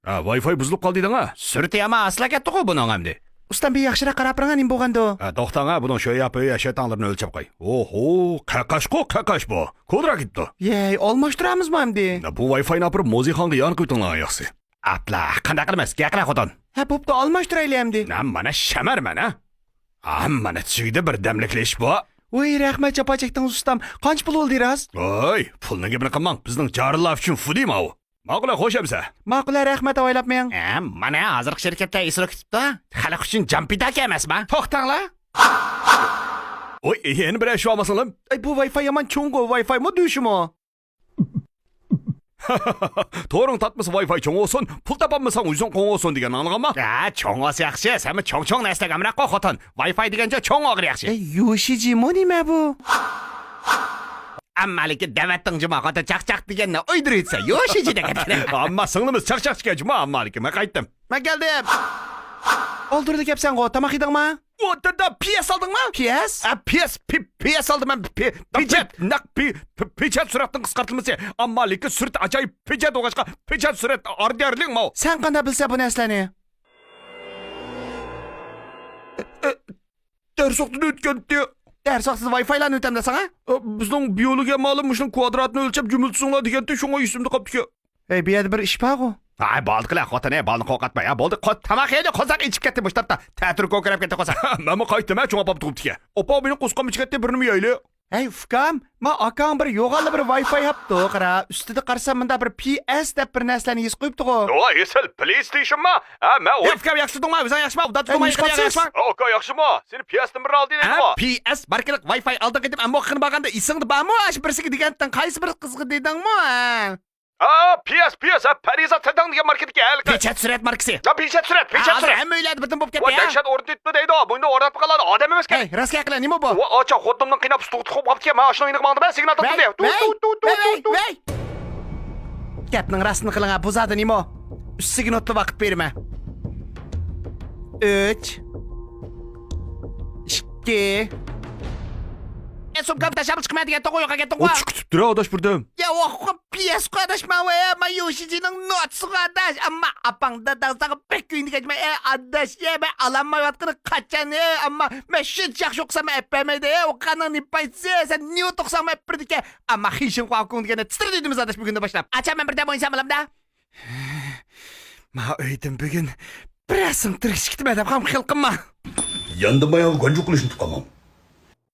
Wi-Fi buzilib qoldi deding-a? Surti ama asla ketdi-ku buning hamdi. Ustam bir yaxshiroq qarab turing nim bo'lganda. To'xtang, buning sho'ya-po'ya shaytonlarni o'lchab qo'y. Oho, qaqash bu. Kodra ketdi. Yey, almashtiramizmi hamdi? Bu Wi-Fi-ni apirib moziqonga yon qo'ytinglar yaxshi. Atla, qanday qilamiz? Gaqla xotin. Ha, bo'pti, almashtiraylik hamdi. Mana shamarman, ha? Mana tug'ida bir damlaklash bu. Voy, rahmat chapa chekdingiz ustam. Qancha pul oldiraz? Oy, pulni gapini qilmang. Bizning jorilar uchun fudima u. Ma'qul qo'shamsa. Ma'qul, rahmat o'ylab men. Mana hozirgi shirkatda isro ketibdi. Xalq uchun jampidaka emasmi? To'xtanglar. Oy, endi bir ish olmasinlar. Ay, bu Wi-Fi yaman cho'ngo Wi-Fi mi deyishimi? To'ring tatmasa Wi-Fi cho'ng olsin, pul topolmasang o'zing qo'ng olsin degan anlaganmi? Cho'ng olsa yaxshi. Sen cho'ng narsaga amroq qo'y xotin. Wi-Fi degancha cho'ng og'ir yaxshi. Ey, Yoshiji-mi nima bu? Ammaliki davatning juma xotin chaqchaq deganni o'ydirayotsa, Yoshiji degan. Amma singlimiz chaqchaqchiga juma ammaliki. Men qaytdim. Men keldim. Oldirdi kapsan go, tamoq yedingmi? O'tada PS oldingmi? PS? PS oldim men. Pechat suratning qisqartirilmasi. Ammaliki surat ajoyib pechat o'g'ashqa pechat surat orderlik mo. Sen qanday bilsa bu narsani? Ders vaqtida o'tgandi. Ders vaqtida Wi-Fi'larni o'tamda sana? Bizning biologiya ma'lum shuni kvadratni o'lchab jumilsinglar deganda shunga esimda qolibdi. Ey, bu yerda bir ish bor-ku. Ay, bo'ldi qilar xotin, bolni qo'rqatma. Bo'ldi, tamoq yedi, qozaq ichib ketdi bu tarafda. Ta'tir ko'karib ketdi qozaq. Men qaytdim, cho'ng opam turibdi. Opa meni qo'sqam ichib ketdi, birini yeyli. Ey, ukam, men akam bir yo'g'onli bir Wi-Fi yapti, qara. Ustida qarsam bunda bir PS deb bir narsani yez qo'yibdi-ku. Esel PlayStationmi? Men Ukam yaxshi dengmi? O'zing yaxshimi? Udat dengmi? Aka yaxshimi? Seni PS-ni bir oldi dedingmi? PS barkalik Wi-Fi oldi ketib, ammo qilib baganda isingni bormi? Ash birsiga degandan qaysi bir qizg'i dedingmi? PS, Parizat Tadang degan marketga hal. Pechat surat markasi. Pechat surat. Hamma o'yladi, butun bo'lib ketdi. Dahshat o'rnitdi deydi. Bunda o'rnatib qoladi. Odam emas Ey, rostga qila, nima bu? Ocha xotinimni qiynab suqib qolibdi. Men ashuni o'ynag'imda ben signal topdim. Gapning rostini qiling, buzadi nima? Ustiga notli vaqt berma. 3 2 Sumkam tashab chiqmaydigan to'g'ri yo'qqa ketdi. O'ch kutibdi adash burada. Ya o PS qo'dashman va men Yoshijining notsi qo'dash. Amma apang dadangsaga pek kuyindigajma adash ya men alamayotgani qachon amma men shuncha yaxshi o'qisam epmaydi. O qanani paytsa sen niyo to'qsam epirdika. Amma hishin qo'yib degani titriydimiz adash bugundan boshlab. Acha men birda o'yinsam bilamda. Men o'ydim bugun. Birasing tirishkitma deb ham xil qilma. Yandimay konjuk qilishni tuqamam.